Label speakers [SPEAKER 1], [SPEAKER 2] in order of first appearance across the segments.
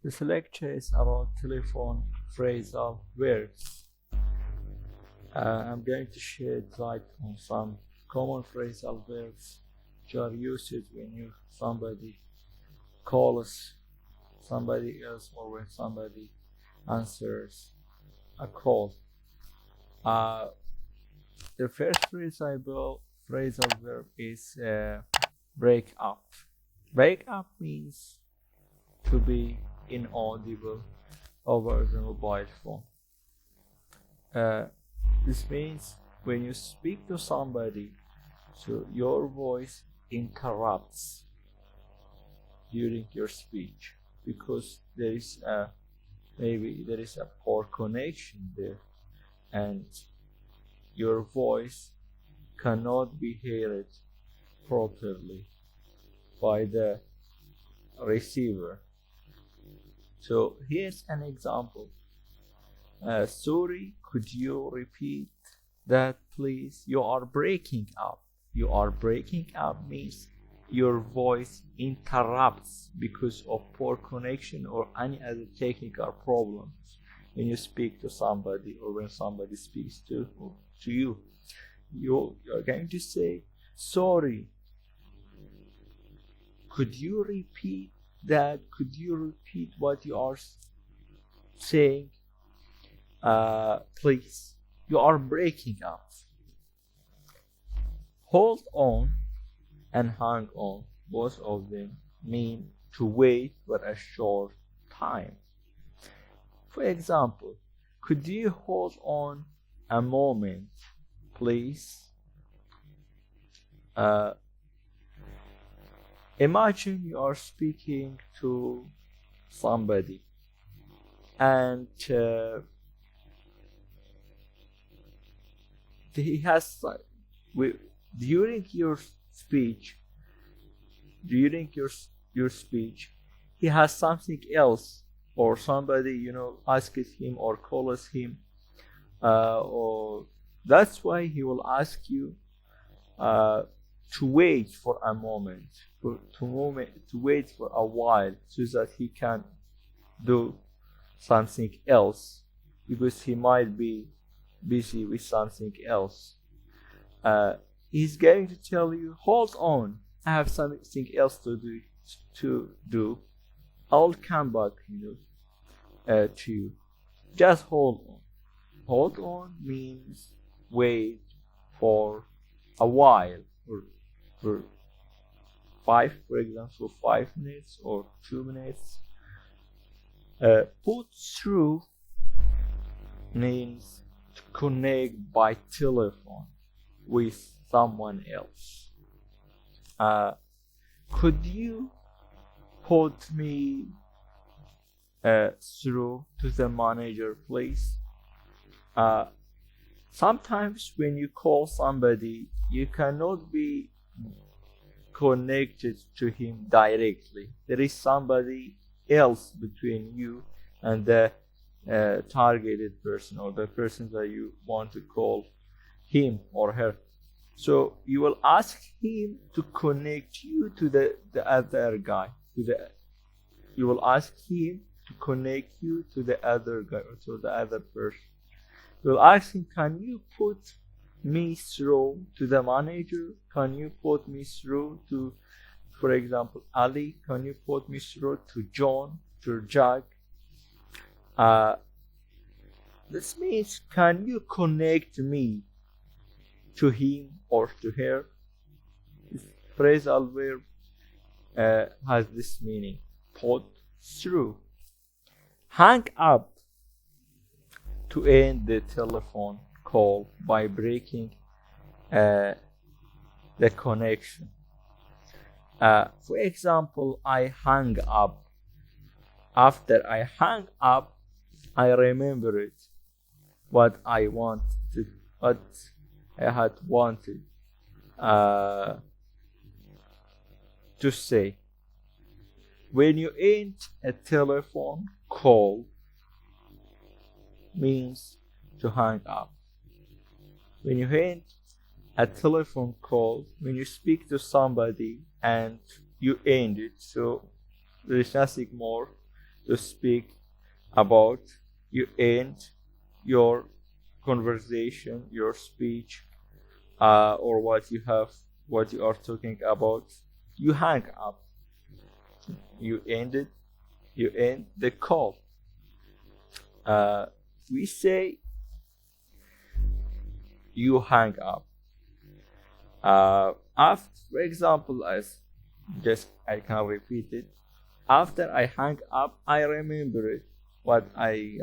[SPEAKER 1] This lecture is about telephone phrasal verbs. I'm going to shed light on some common phrasal verbs which are used when somebody calls somebody else or when somebody answers a call. The first phrasal verb is break up. Break up means to be inaudible over the mobile phone. This means when you speak to somebody, so your voice interrupts during your speech because maybe there is a poor connection there, and your voice cannot be heard properly by the receiver. So here's an example. Sorry, could you repeat that please? You are breaking up. You are breaking up means your voice interrupts because of poor connection or any other technical problems when you speak to somebody or when somebody speaks to you. You're going to say, sorry, could you repeat that? Could you repeat what you are saying? Please. You are breaking up. Hold on and hang on, both of them mean to wait for a short time. For example, could you hold on a moment, please? Imagine you are speaking to somebody and he has during your speech he has something else, or somebody asks him or calls him, or that's why he will ask you to wait for a moment, to wait for a while, so that he can do something else, because he might be busy with something else. He's going to tell you, hold on, I have something else to do. I'll come back to you. Just hold on. Hold on means wait for a while, or for 5 minutes or 2 minutes. Put through means to connect by telephone with someone else. Could you put me through to the manager, please? Sometimes when you call somebody, you cannot be connected to him directly. There is somebody else between you and the targeted person, or the person that you want to call him or her. So you will ask him to connect you to the other guy. You will ask him to connect you to the other guy, or to the other person. You will ask him, can you put me through to the manager? Can you put me through to, for example, Ali? Can you put me through to John, to Jack? This means, can you connect me to him or to her? This phrasal verb has this meaning: put through. Hang up, to end the telephone call by breaking the connection. For example, I hung up. After I hung up, I remembered what I had wanted to say. When you end a telephone call, means to hang up. When you end a telephone call, when you speak to somebody and you end it, so there is nothing more, to speak about, you end your conversation, your speech, or what you are talking about. You hang up. You end the call. We say you hang up. After, for example, I can repeat it. After I hang up, I remembered what I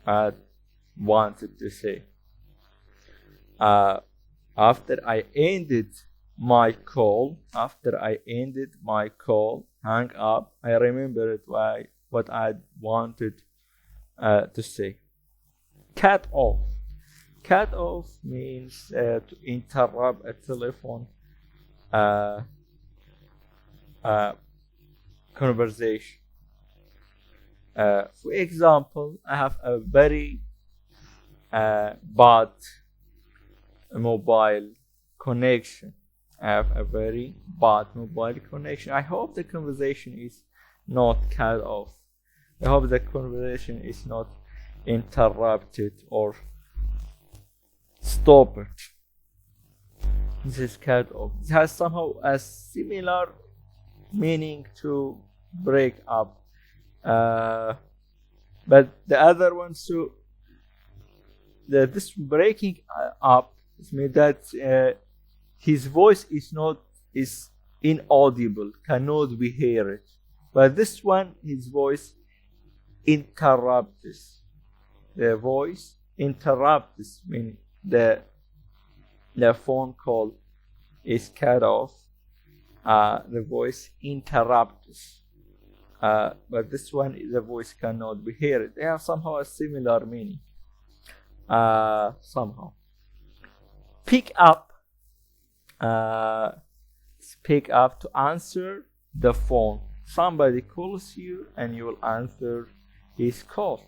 [SPEAKER 1] had wanted to say. After I ended my call, hang up, I remembered what I wanted to say. Cut off. Cut off means to interrupt a telephone conversation. For example, I have a very bad mobile connection. I hope the conversation is not cut off. I hope the conversation is not interrupted or stopped. This is cut off. It has somehow a similar meaning to break up, but the other one, so this breaking up means that his voice is inaudible, cannot be heard. But this one, his voice interrupts. The voice interrupts, meaning the phone call is cut off. The voice interrupts. But this one, the voice cannot be heard. They have somehow a similar meaning. Somehow. Pick up. Pick up to answer the phone. Somebody calls you and you will answer his call.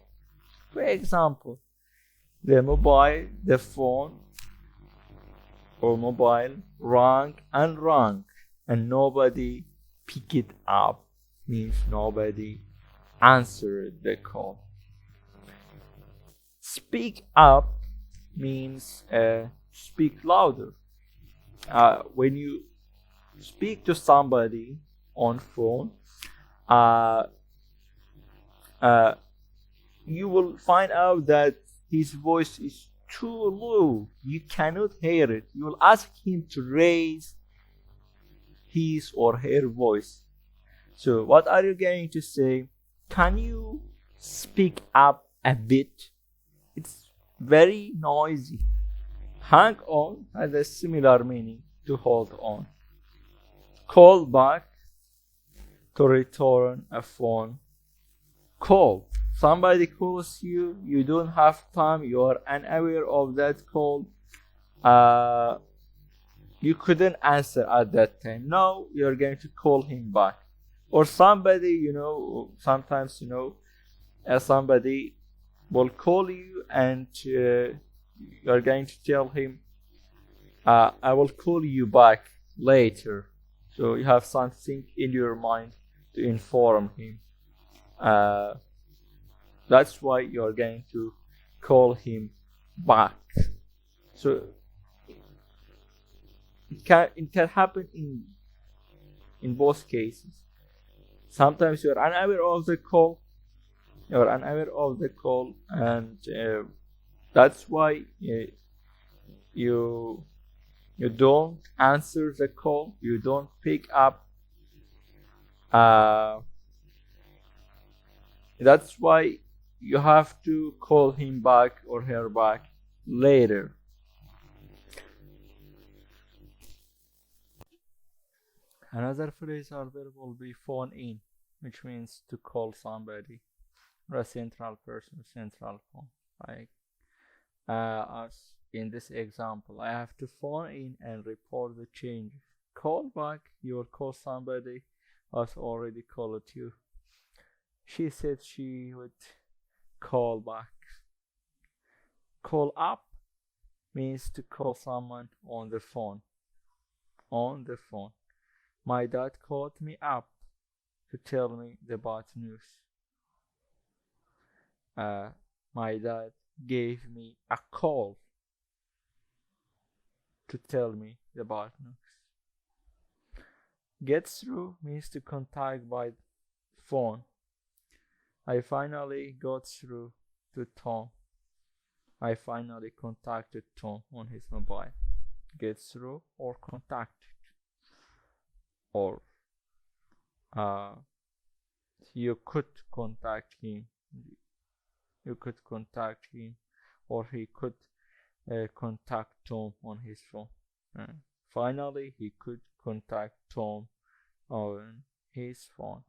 [SPEAKER 1] For example, the phone or mobile rang and nobody picked it up, means nobody answered the call. Speak up means speak louder. When you speak to somebody on phone, you will find out that his voice is too low. You cannot hear it. You will ask him to raise his or her voice. So what are you going to say? Can you speak up a bit? It's very noisy. Hang on has a similar meaning, to hold on. Call back, to return a phone call. Somebody calls you, you don't have time, you are unaware of that call. You couldn't answer at that time. Now you're going to call him back. Or somebody, sometimes, somebody will call you and you're going to tell him, I will call you back later. So you have something in your mind to inform him. That's why you're going to call him back. So it can happen in both cases. Sometimes you're unaware of the call. And that's why you don't answer the call. You don't pick up. That's why you have to call him back or her back later. Another phrasal verb will be phone in, which means to call somebody, or a central person, central phone. Like as in this example, I have to phone in and report the changes. Call back, you will call somebody who has already called you. She said she would call back. Call up means to call someone on the phone. My dad called me up to tell me the bad news. my dad gave me a call to tell me the bad news. Get through means to contact by phone. I finally got through to Tom. I finally contacted Tom on his mobile. Get through or contacted. Or you could contact him. You could contact him, or he could contact Tom on his phone. Finally, he could contact Tom on his phone.